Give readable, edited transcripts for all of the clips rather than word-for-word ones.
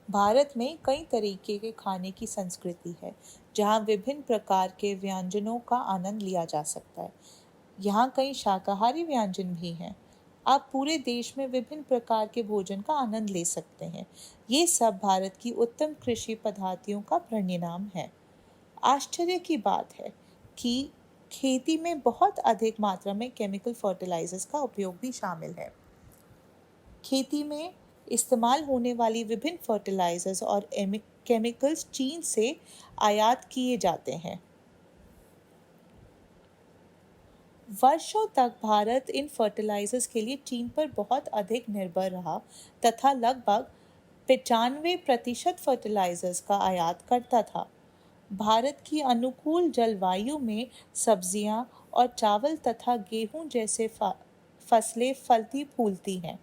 भारत में कई तरीके के खाने की संस्कृति है, जहाँ विभिन्न प्रकार के व्यंजनों का आनंद लिया जा सकता है। यहाँ कई शाकाहारी व्यंजन भी हैं। आप पूरे देश में विभिन्न प्रकार के भोजन का आनंद ले सकते हैं। ये सब भारत की उत्तम कृषि पद्धतियों का परिणाम है। आश्चर्य की बात है कि खेती में बहुत अधिक मात्रा में केमिकल फर्टिलाइजर्स का उपयोग भी शामिल है। खेती में इस्तेमाल होने वाली विभिन्न फर्टिलाइजर्स और केमिकल्स चीन से आयात किए जाते हैं। वर्षों तक भारत इन फर्टिलाइजर्स के लिए चीन पर बहुत अधिक निर्भर रहा तथा लगभग 95% फर्टिलाइजर्स का आयात करता था। भारत की अनुकूल जलवायु में सब्जियां और चावल तथा गेहूं जैसे फसलें फलती फूलती हैं,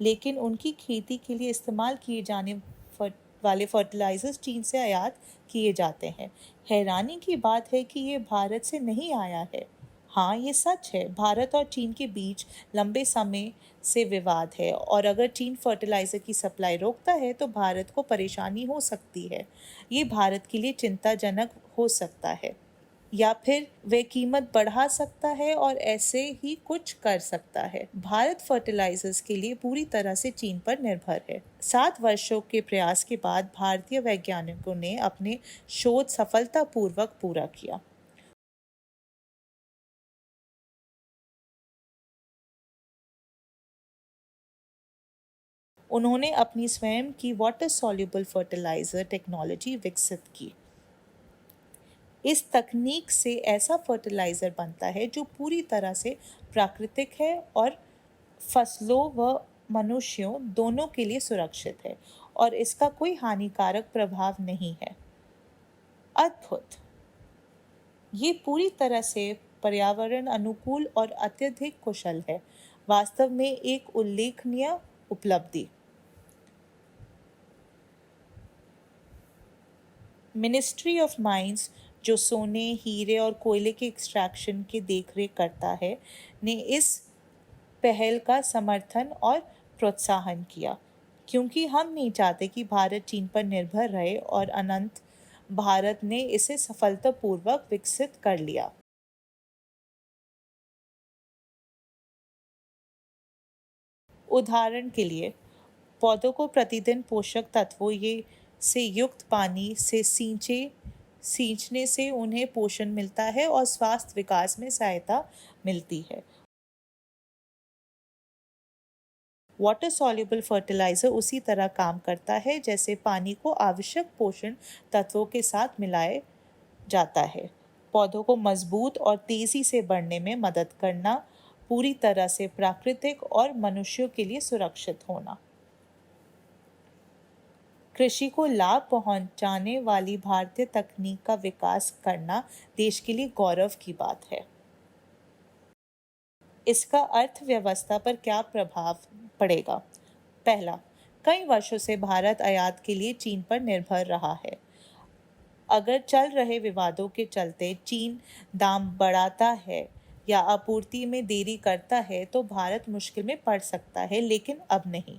लेकिन उनकी खेती के लिए इस्तेमाल किए जाने वाले फर्टिलाइजर्स चीन से आयात किए जाते हैं। हैरानी की बात है कि ये भारत से नहीं आया है। हाँ, ये सच है, भारत और चीन के बीच लंबे समय से विवाद है और अगर चीन फर्टिलाइजर की सप्लाई रोकता है तो भारत को परेशानी हो सकती है। ये भारत के लिए चिंताजनक हो सकता है, या फिर वे कीमत बढ़ा सकता है और ऐसे ही कुछ कर सकता है। भारत फर्टिलाइजर्स के लिए पूरी तरह से चीन पर निर्भर है। 7 वर्षों के प्रयास के बाद भारतीय वैज्ञानिकों ने अपने शोध सफलतापूर्वक पूरा किया। उन्होंने अपनी स्वयं की वाटर सॉल्युबल फर्टिलाइजर टेक्नोलॉजी विकसित की। इस तकनीक से ऐसा फर्टिलाइजर बनता है जो पूरी तरह से प्राकृतिक है और फसलों व मनुष्यों दोनों के लिए सुरक्षित है और इसका कोई हानिकारक प्रभाव नहीं है। अद्भुत! ये पूरी तरह से पर्यावरण अनुकूल और अत्यधिक कुशल है। वास्तव में एक उल्लेखनीय उपलब्धि। मिनिस्ट्री ऑफ माइंस, जो सोने, हीरे और कोयले के एक्सट्रैक्शन की देखरेख करता है, ने इस पहल का समर्थन और प्रोत्साहन किया, क्योंकि हम नहीं चाहते कि भारत चीन पर निर्भर रहे और अनंत भारत ने इसे सफलतापूर्वक विकसित कर लिया। उदाहरण के लिए, पौधों को प्रतिदिन पोषक तत्वों ये से युक्त पानी से सींचने से उन्हें पोषण मिलता है और स्वास्थ्य विकास में सहायता मिलती है। वाटर सॉल्युबल फर्टिलाइजर उसी तरह काम करता है जैसे पानी को आवश्यक पोषण तत्वों के साथ मिलाया जाता है। पौधों को मजबूत और तेजी से बढ़ने में मदद करना, पूरी तरह से प्राकृतिक और मनुष्यों के लिए सुरक्षित होना। कृषि को लाभ पहुंचाने वाली भारतीय तकनीक का विकास करना देश के लिए गौरव की बात है। इसका अर्थव्यवस्था पर क्या प्रभाव पड़ेगा? पहला, कई वर्षों से भारत आयात के लिए चीन पर निर्भर रहा है। अगर चल रहे विवादों के चलते चीन दाम बढ़ाता है या आपूर्ति में देरी करता है तो भारत मुश्किल में पड़ सकता है, लेकिन अब नहीं।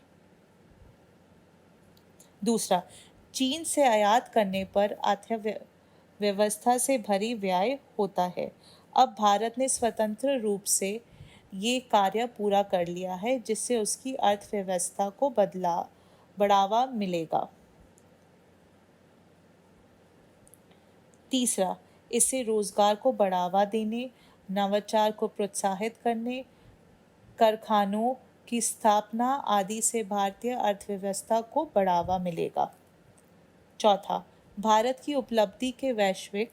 दूसरा, चीन से आयात करने पर अर्थव्यवस्था से भरी व्यय होता है। अब भारत ने स्वतंत्र रूप से ये कार्य पूरा कर लिया है, जिससे उसकी अर्थव्यवस्था को बढ़ावा मिलेगा। तीसरा, इससे रोजगार को बढ़ावा देने, नवाचार को प्रोत्साहित करने, कारखानों की स्थापना आदि से भारतीय अर्थव्यवस्था को बढ़ावा मिलेगा। चौथा, भारत की उपलब्धि के वैश्विक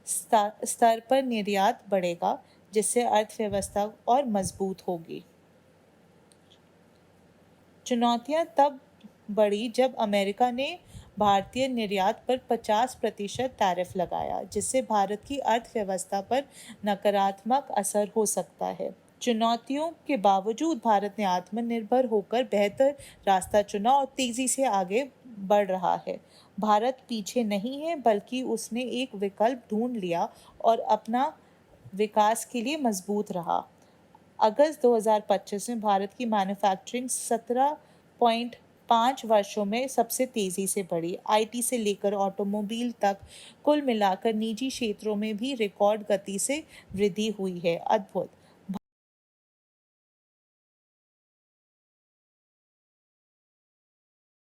स्तर पर निर्यात बढ़ेगा, जिससे अर्थव्यवस्था और मजबूत होगी। चुनौतियां तब बढ़ी जब अमेरिका ने भारतीय निर्यात पर 50% टैरिफ लगाया, जिससे भारत की अर्थव्यवस्था पर नकारात्मक असर हो सकता है। चुनौतियों के बावजूद भारत ने आत्मनिर्भर होकर बेहतर रास्ता चुना और तेजी से आगे बढ़ रहा है। भारत पीछे नहीं है, बल्कि उसने एक विकल्प ढूंढ लिया और अपना विकास के लिए मजबूत रहा। अगस्त 2025 में भारत की मैन्युफैक्चरिंग 17.5 5 वर्षों में सबसे तेजी से बढ़ी। आईटी से लेकर ऑटोमोबाइल तक कुल मिलाकर निजी क्षेत्रों में भी रिकॉर्ड गति से वृद्धि हुई है। अद्भुत।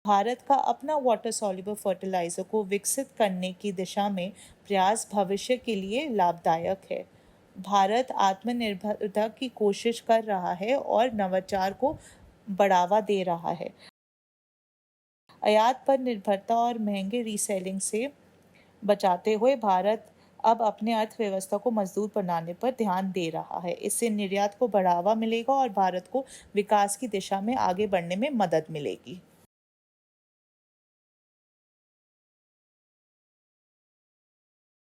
भारत का अपना वाटर सॉल्युबल फर्टिलाइजर को विकसित करने की दिशा में प्रयास भविष्य के लिए लाभदायक है। भारत आत्मनिर्भरता की कोशिश कर रहा है और नवाचार को बढ़ावा दे रहा है। आयात पर निर्भरता और महंगे रीसेलिंग से बचाते हुए भारत अब अपने अर्थव्यवस्था को मजबूत बनाने पर ध्यान दे रहा है। इससे निर्यात को बढ़ावा मिलेगा और भारत को विकास की दिशा में आगे बढ़ने में मदद मिलेगी।